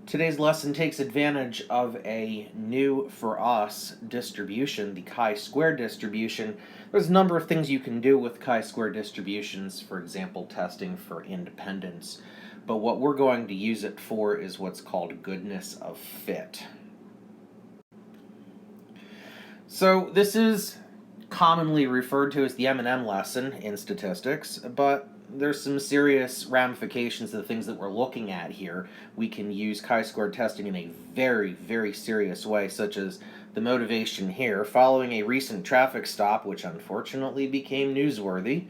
Today's lesson takes advantage of a new, for us, distribution, the chi-square distribution. There's a number of things you can do with chi-square distributions, for example, testing for independence. But what we're going to use it for is what's called goodness of fit. So this is commonly referred to as the M&M lesson in statistics, but there's some serious ramifications to the things that we're looking at here. We can use chi-square testing in a very, very serious way, such as the motivation here. Following a recent traffic stop, which unfortunately became newsworthy,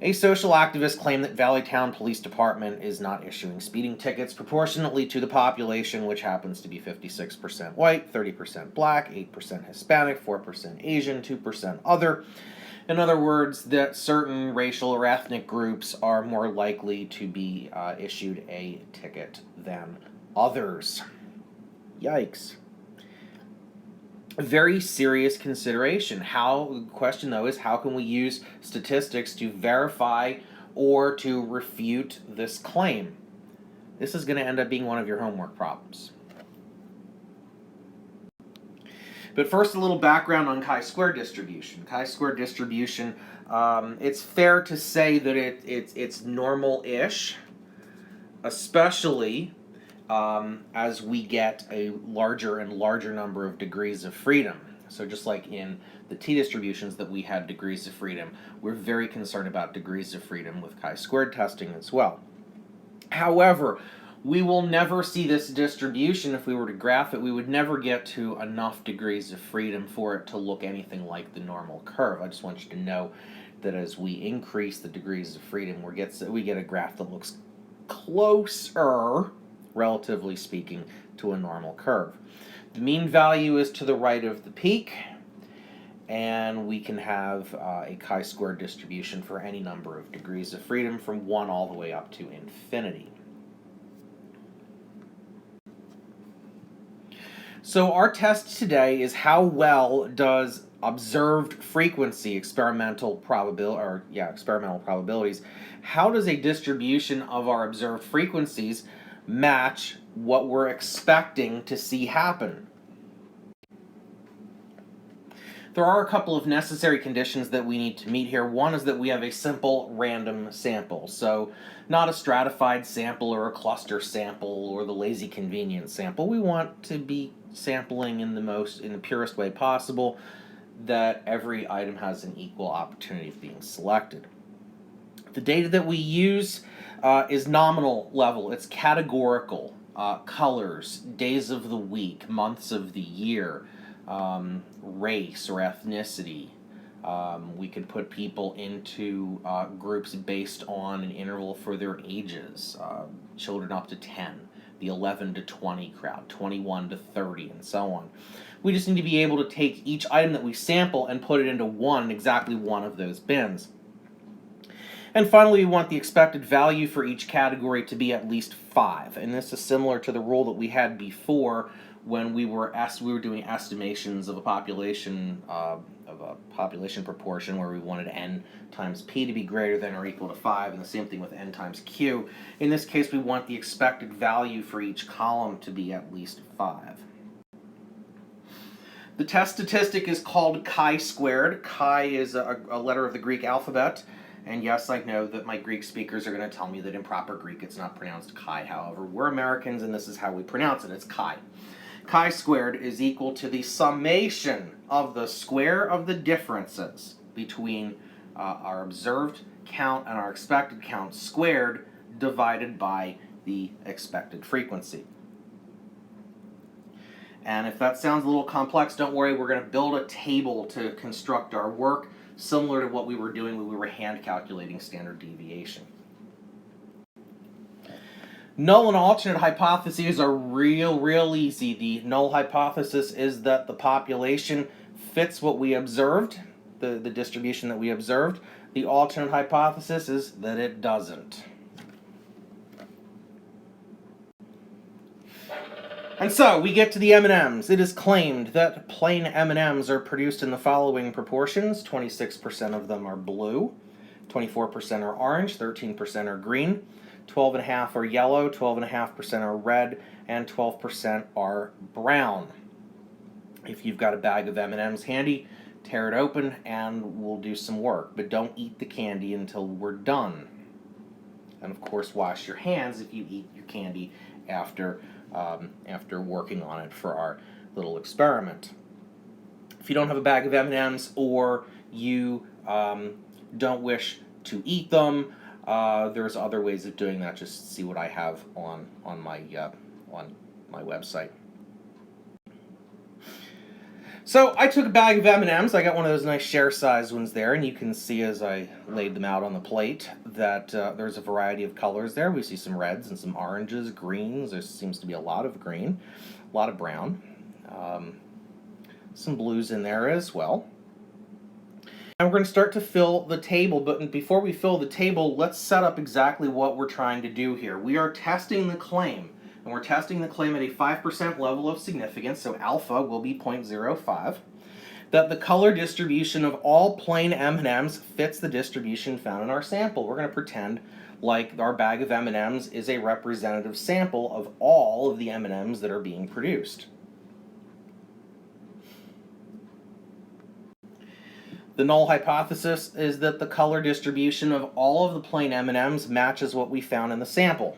a social activist claimed that Valleytown Police Department is not issuing speeding tickets proportionately to the population, which happens to be 56% white, 30% black, 8% Hispanic, 4% Asian, 2% other. In other words, that certain racial or ethnic groups are more likely to be issued a ticket than others. Yikes. A very serious consideration. The question though is, how can we use statistics to verify or to refute this claim? This is going to end up being one of your homework problems. But first, a little background on chi-square distribution. Chi-square distribution, it's fair to say that it's normal-ish, especially as we get a larger and larger number of degrees of freedom. So just like in the t-distributions that we had degrees of freedom, we're very concerned about degrees of freedom with chi-squared testing as well. However, we will never see this distribution. If we were to graph it, we would never get to enough degrees of freedom for it to look anything like the normal curve. I just want you to know that as we increase the degrees of freedom, we get a graph that looks closer, relatively speaking, to a normal curve. The mean value is to the right of the peak, and we can have a chi-square distribution for any number of degrees of freedom from 1 all the way up to infinity. So our test today is how well does observed frequency, experimental probabilities, how does a distribution of our observed frequencies match what we're expecting to see happen? There are a couple of necessary conditions that we need to meet here. One is that we have a simple random sample, so not a stratified sample or a cluster sample or the lazy convenience sample. We want to be sampling in the purest way possible, that every item has an equal opportunity of being selected. The data that we use is nominal level. It's categorical. Colors, days of the week, months of the year, race or ethnicity. We can put people into groups based on an interval for their ages, children up to 10, the 11 to 20 crowd, 21 to 30, and so on. We just need to be able to take each item that we sample and put it into exactly one of those bins. And finally, we want the expected value for each category to be at least 5. And this is similar to the rule that we had before when we were doing estimations of a population proportion where we wanted n times p to be greater than or equal to 5, and the same thing with n times q. In this case, we want the expected value for each column to be at least 5. The test statistic is called chi-squared. Chi is a letter of the Greek alphabet. And yes, I know that my Greek speakers are going to tell me that in proper Greek it's not pronounced chi. However, we're Americans and this is how we pronounce it. It's chi. Chi squared is equal to the summation of the square of the differences between our observed count and our expected count squared divided by the expected frequency. And if that sounds a little complex, don't worry, we're going to build a table to construct our work, similar to what we were doing when we were hand calculating standard deviation. Null and alternate hypotheses are real easy. The null hypothesis is that the population fits what we observed, the distribution that we observed. The alternate hypothesis is that it doesn't. And so, we get to the M&Ms. It is claimed that plain M&Ms are produced in the following proportions. 26% of them are blue, 24% are orange, 13% are green, 12.5 are yellow, 12.5% are red, and 12% are brown. If you've got a bag of M&Ms handy, tear it open and we'll do some work. But don't eat the candy until we're done. And of course, wash your hands if you eat your candy after working on it for our little experiment. If you don't have a bag of M&Ms or you don't wish to eat them, there's other ways of doing that. Just see what I have on my website. So I took a bag of M&Ms. I got one of those nice share-sized ones there, and you can see as I laid them out on the plate that there's a variety of colors there. We see some reds and some oranges, greens. There seems to be a lot of green, a lot of brown, some blues in there as well. And we're going to start to fill the table, but before we fill the table, let's set up exactly what we're trying to do here. We are testing the claim. And we're testing the claim at a 5% level of significance, so alpha will be 0.05, that the color distribution of all plain M&Ms fits the distribution found in our sample. We're going to pretend like our bag of M&Ms is a representative sample of all of the M&Ms that are being produced. The null hypothesis is that the color distribution of all of the plain M&Ms matches what we found in the sample.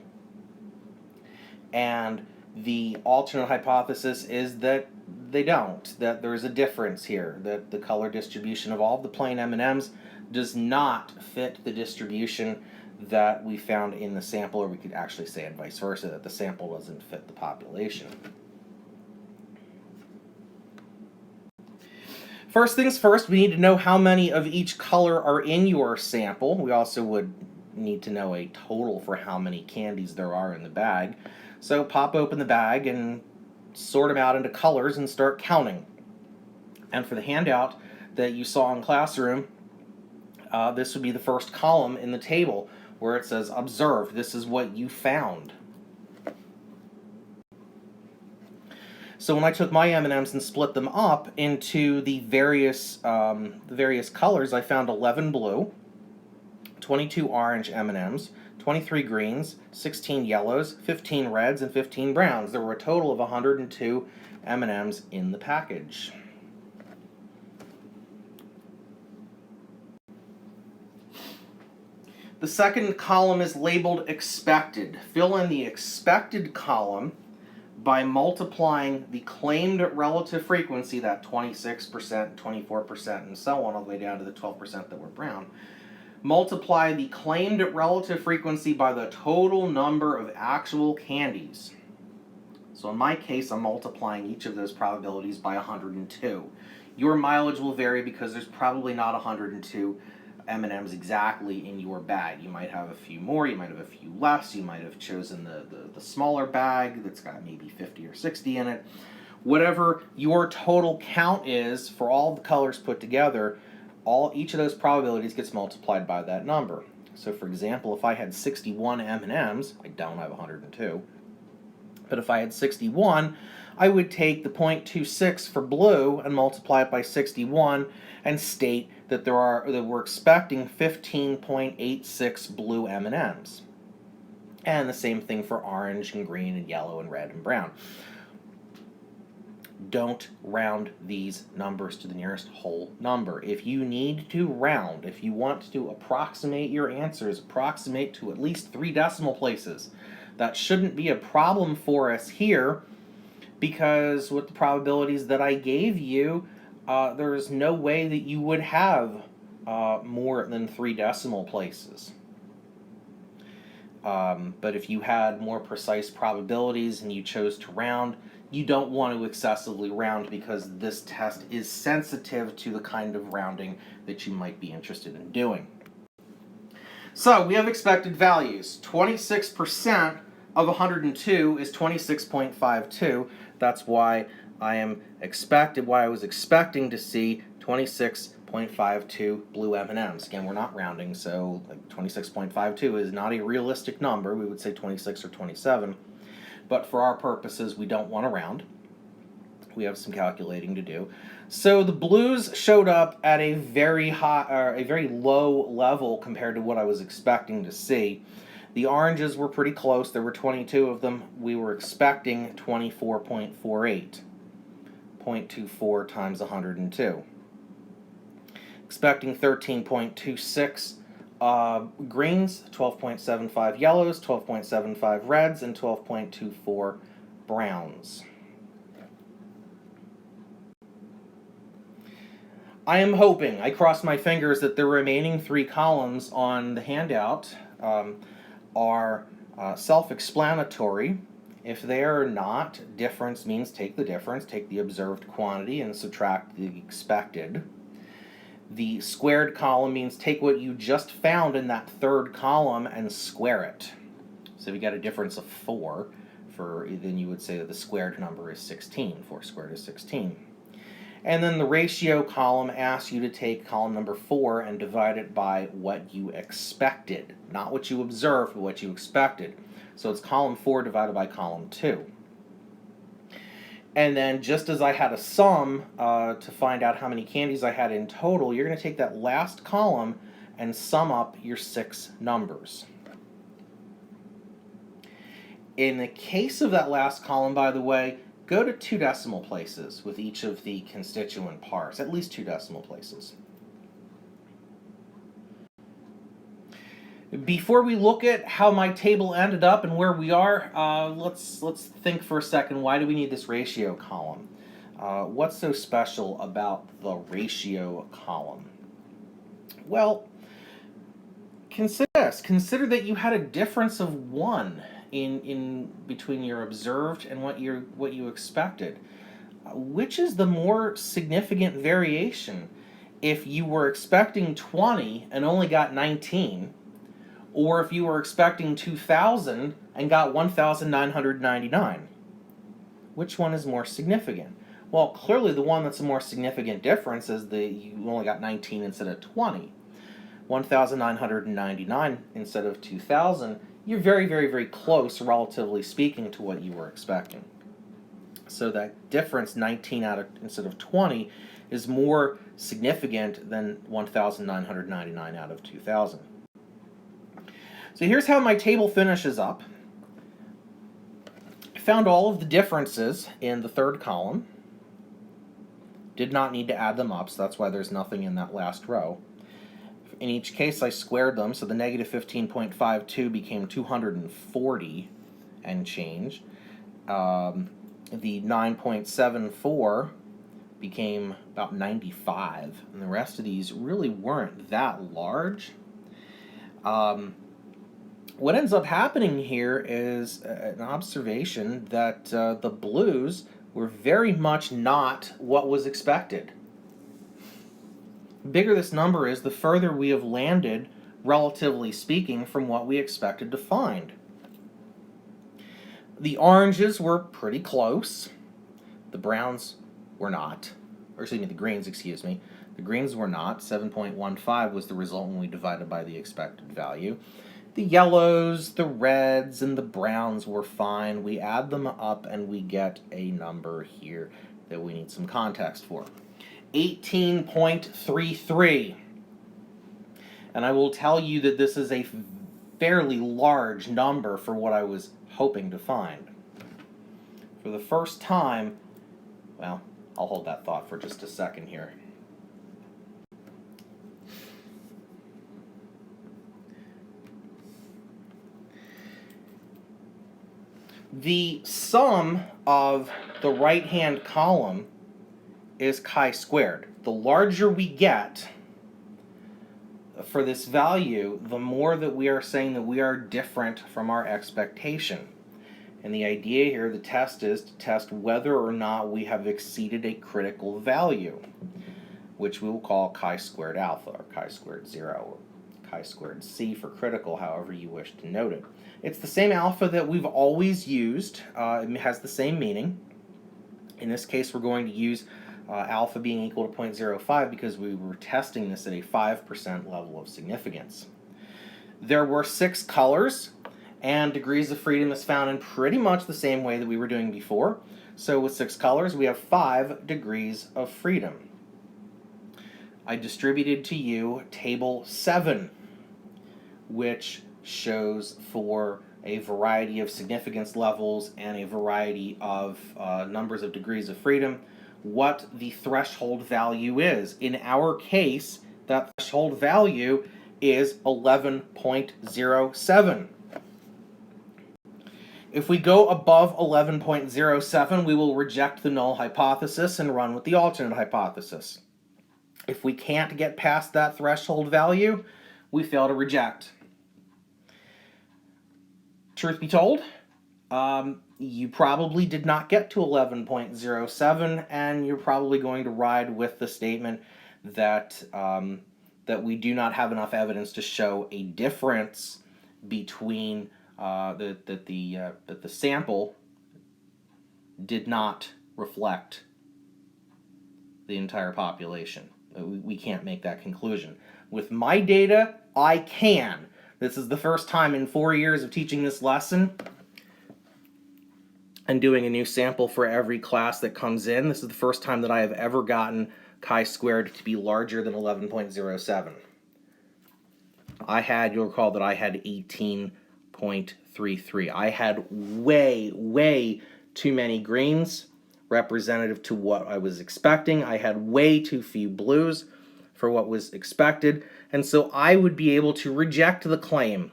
And the alternate hypothesis is that they don't, that there's a difference here, that the color distribution of all of the plain M&Ms does not fit the distribution that we found in the sample, or we could actually say it vice versa, that the sample doesn't fit the population. First things first, we need to know how many of each color are in your sample. We also would need to know a total for how many candies there are in the bag. So pop open the bag and sort them out into colors and start counting. And for the handout that you saw in classroom, this would be the first column in the table where it says observe. This is what you found. So when I took my M&Ms and split them up into the various colors, I found 11 blue, 22 orange M&Ms, 23 greens, 16 yellows, 15 reds, and 15 browns. There were a total of 102 M&Ms in the package. The second column is labeled expected. Fill in the expected column by multiplying the claimed relative frequency, that 26%, 24%, and so on, all the way down to the 12% that were brown. Multiply the claimed relative frequency by the total number of actual candies. So in my case, I'm multiplying each of those probabilities by 102. Your mileage will vary because there's probably not 102 M&Ms exactly in your bag. You might have a few more, you might have a few less, you might have chosen the smaller bag that's got maybe 50 or 60 in it. Whatever your total count is for all the colors put together, each of those probabilities gets multiplied by that number. So for example, if I had 61 M&Ms, I don't have 102, but if I had 61, I would take the 0.26 for blue and multiply it by 61 and state that we're expecting 15.86 blue M&Ms. And the same thing for orange and green and yellow and red and brown. Don't round these numbers to the nearest whole number. If you need to round, if you want to approximate your answers, approximate to at least 3 decimal places. That shouldn't be a problem for us here, because with the probabilities that I gave you, there's no way that you would have more than 3 decimal places. But if you had more precise probabilities and you chose to round, you don't want to excessively round because this test is sensitive to the kind of rounding that you might be interested in doing. So we have expected values. 26% of 102 is 26.52. That's why I was expecting to see 26.52 blue M&Ms. Again, we're not rounding, so 26.52 is not a realistic number. We would say 26 or 27. But for our purposes, we don't want to round. We have some calculating to do. So the blues showed up at a very low level compared to what I was expecting to see. The oranges were pretty close. There were 22 of them. We were expecting 24.48. 0.24 times 102. Expecting 13.26 greens, 12.75 yellows, 12.75 reds, and 12.24 browns. I am hoping, I cross my fingers, that the remaining 3 columns on the handout are self-explanatory. If they are not, difference means take the difference, take the observed quantity and subtract the expected. The squared column means take what you just found in that third column and square it. So if you got a difference of 4, then you would say that the squared number is 16. 4 squared is 16. And then the ratio column asks you to take column number 4 and divide it by what you expected. Not what you observed, but what you expected. So it's column 4 divided by column 2. And then just as I had a sum to find out how many candies I had in total, you're going to take that last column and sum up your 6 numbers. In the case of that last column, by the way, go to 2 decimal places with each of the constituent parts, at least 2 decimal places. Before we look at how my table ended up and where we are, let's think for a second, why do we need this ratio column? What's so special about the ratio column? Well, consider this. Consider that you had a difference of 1 in between your observed and what you expected. Which is the more significant variation? If you were expecting 20 and only got 19, or if you were expecting 2,000 and got 1,999. Which one is more significant? Well, clearly the one that's a more significant difference is you only got 19 instead of 20. 1,999 instead of 2,000. You're very, very, very close, relatively speaking, to what you were expecting. So that difference, 19 instead of 20, is more significant than 1,999 out of 2,000. So here's how my table finishes up. I found all of the differences in the third column. Did not need to add them up, so that's why there's nothing in that last row. In each case, I squared them, so the negative 15.52 became 240 and change. The 9.74 became about 95, and the rest of these really weren't that large. What ends up happening here is an observation that the blues were very much not what was expected. The bigger this number is, the further we have landed, relatively speaking, from what we expected to find. The oranges were pretty close. The browns were not. Or excuse me, the greens, excuse me. The greens were not. 7.15 was the result when we divided by the expected value. The yellows, the reds, and the browns were fine. We add them up and we get a number here that we need some context for. 18.33. And I will tell you that this is a fairly large number for what I was hoping to find. For the first time, well, I'll hold that thought for just a second here. The sum of the right-hand column is chi-squared. The larger we get for this value, the more that we are saying that we are different from our expectation. And the idea here, the test, is to test whether or not we have exceeded a critical value, which we will call chi-squared alpha, or chi-squared 0, or chi-squared c for critical, however you wish to note it. It's the same alpha that we've always used. It has the same meaning. In this case, we're going to use alpha being equal to 0.05 because we were testing this at a 5% level of significance. There were 6 colors, and degrees of freedom is found in pretty much the same way that we were doing before. So with 6 colors, we have 5 degrees of freedom. I distributed to you table 7, which shows for a variety of significance levels and a variety of numbers of degrees of freedom what the threshold value is. In our case, that threshold value is 11.07. If we go above 11.07, we will reject the null hypothesis and run with the alternate hypothesis. If we can't get past that threshold value, we fail to reject. Truth be told, you probably did not get to 11.07, and you're probably going to ride with the statement that that we do not have enough evidence to show a difference between that the sample did not reflect the entire population. We can't make that conclusion. With my data, I can. This is the first time in 4 years of teaching this lesson and doing a new sample for every class that comes in. This is the first time that I have ever gotten chi-squared to be larger than 11.07. You'll recall that I had 18.33. I had way too many greens representative to what I was expecting. I had way too few blues for what was expected, and so I would be able to reject the claim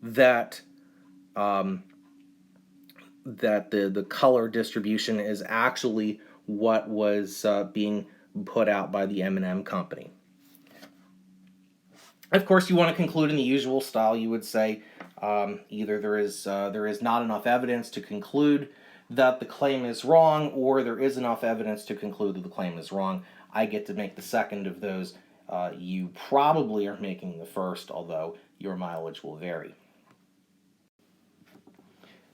that that the color distribution is actually what was being put out by the M&M company. Of course, you want to conclude in the usual style. You would say either there is not enough evidence to conclude that the claim is wrong, or there is enough evidence to conclude that the claim is wrong. I get to make the second of those. You probably are making the first, although your mileage will vary.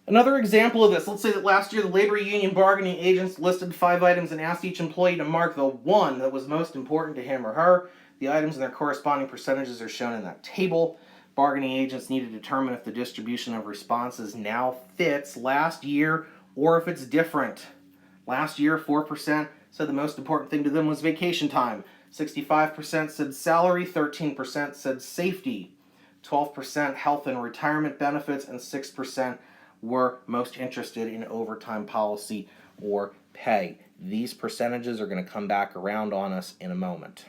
Another example of this, let's say that last year the labor union bargaining agents listed 5 items and asked each employee to mark the one that was most important to him or her. The items and their corresponding percentages are shown in that table. Bargaining agents need to determine if the distribution of responses now fits last year or if it's different. Last year, 4% said the most important thing to them was vacation time. 65% said salary, 13% said safety, 12% health and retirement benefits, and 6% were most interested in overtime policy or pay. These percentages are going to come back around on us in a moment.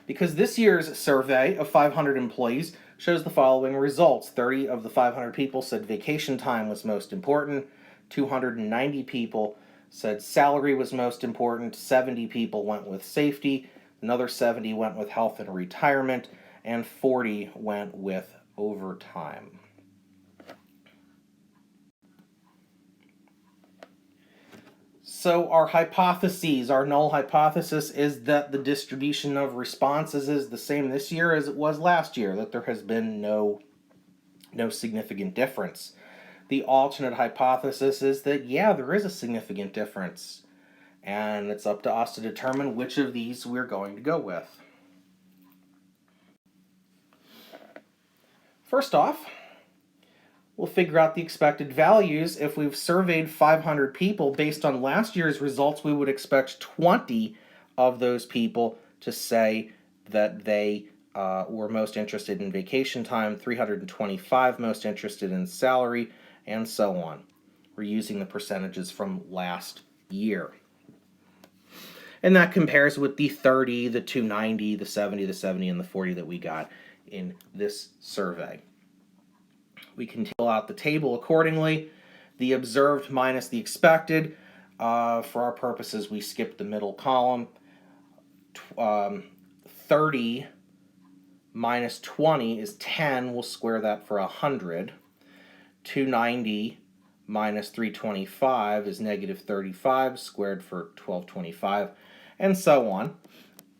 Because this year's survey of 500 employees shows the following results. 30 of the 500 people said vacation time was most important. 290 people said salary was most important. 70 people went with safety. Another 70 went with health and retirement. And 40 went with overtime. So our hypotheses, our null hypothesis is that the distribution of responses is the same this year as it was last year, that there has been no significant difference. The alternate hypothesis is that, yeah, there is a significant difference, and it's up to us to determine which of these we're going to go with. First off, we'll figure out the expected values. If we've surveyed 500 people based on last year's results, we would expect 20 of those people to say that they were most interested in vacation time, 325 most interested in salary, and so on. We're using the percentages from last year. And that compares with the 30, the 290, the 70, the 70, and the 40 that we got in this survey. We can fill out the table accordingly. The observed minus the expected. For our purposes, we skip the middle column. 30 minus 20 is 10. We'll square that for 100. 290 minus 325 is negative 35, squared for 1225, and so on.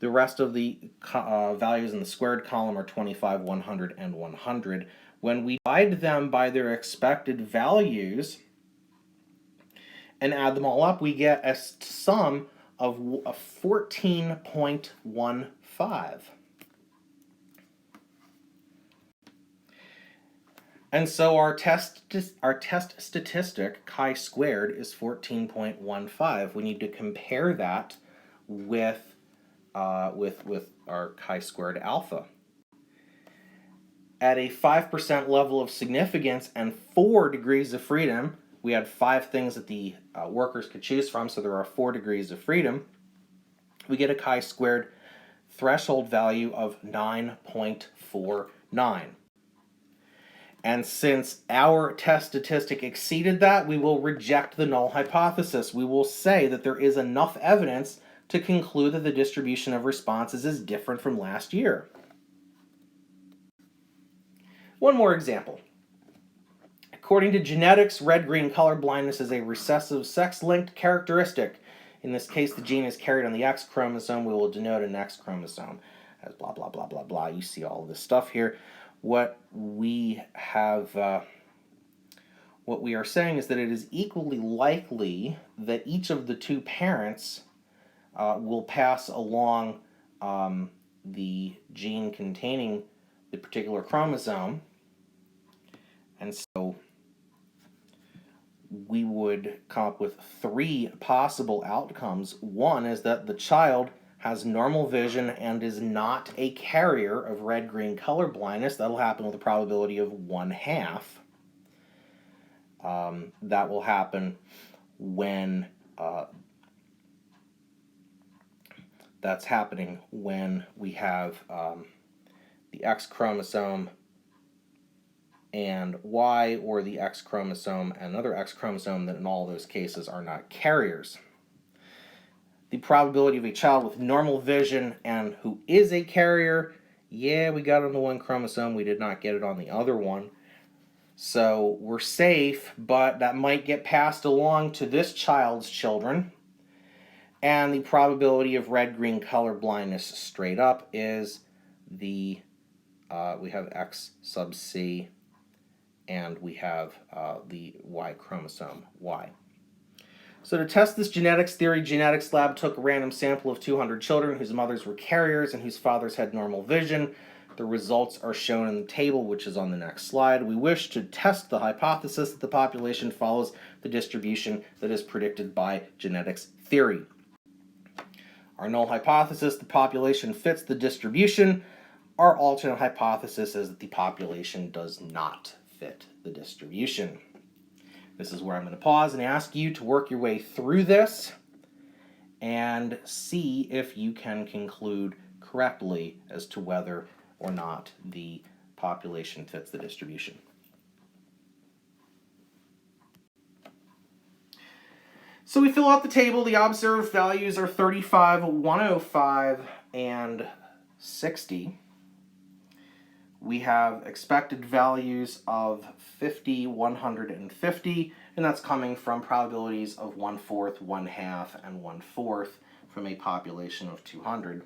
The rest of the values in the squared column are 25, 100, and 100. When we divide them by their expected values and add them all up, we get a sum of 14.15. And so our test statistic, chi-squared, is 14.15. We need to compare that with our chi-squared alpha. at a 5% level of significance and 4 degrees of freedom, we had 5 things that the workers could choose from, so there are 4 degrees of freedom, we get a chi-squared threshold value of 9.49. And since our test statistic exceeded that, we will reject the null hypothesis. We will say that there is enough evidence to conclude that the distribution of responses is different from last year. One more example. According to genetics, red-green color blindness is a recessive sex-linked characteristic. In this case, the gene is carried on the X chromosome. We will denote an X chromosome as blah, blah, blah, blah, blah. You see all of this stuff here. What we are saying is that it is equally likely that each of the 2 parents will pass along the gene containing the particular chromosome. And so we would come up with 3 possible outcomes. One is that the child has normal vision and is not a carrier of red-green color blindness. That'll happen with a probability of 1/2. That will happen when that's happening when we have the X chromosome and Y, or the X chromosome and another X chromosome that in all those cases are not carriers. The probability of a child with normal vision and who is a carrier, yeah, we got it on the one chromosome, we did not get it on the other one. So we're safe, but that might get passed along to this child's children. And the probability of red-green color blindness straight up is we have X sub C, and we have the Y chromosome, Y. So to test this genetics theory, Genetics Lab took a random sample of 200 children whose mothers were carriers and whose fathers had normal vision. The results are shown in the table, which is on the next slide. We wish to test the hypothesis that the population follows the distribution that is predicted by genetics theory. Our null hypothesis, the population fits the distribution. Our alternate hypothesis is that the population does not fit the distribution. This is where I'm going to pause and ask you to work your way through this and see if you can conclude correctly as to whether or not the population fits the distribution. So we fill out the table. The observed values are 35, 105, and 60. We have expected values of 50, 150, and that's coming from probabilities of 1/4, 1/2, and 1/4 from a population of 200.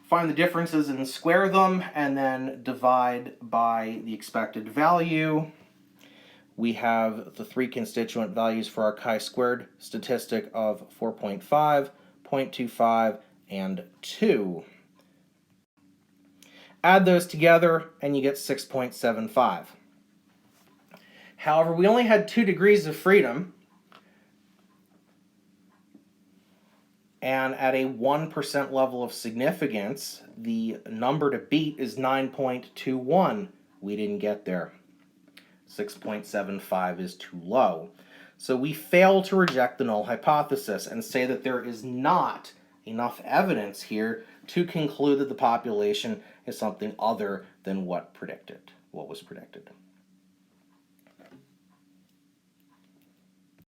Find the differences and square them, and then divide by the expected value. We have the 3 constituent values for our chi-squared statistic of 4.5, 0.25, and 2. Add those together and you get 6.75. However, we only had 2 degrees of freedom, and at a 1% level of significance, the number to beat is 9.21. We didn't get there. 6.75 is too low. So we fail to reject the null hypothesis and say that there is not enough evidence here to conclude that the population is something other than what was predicted.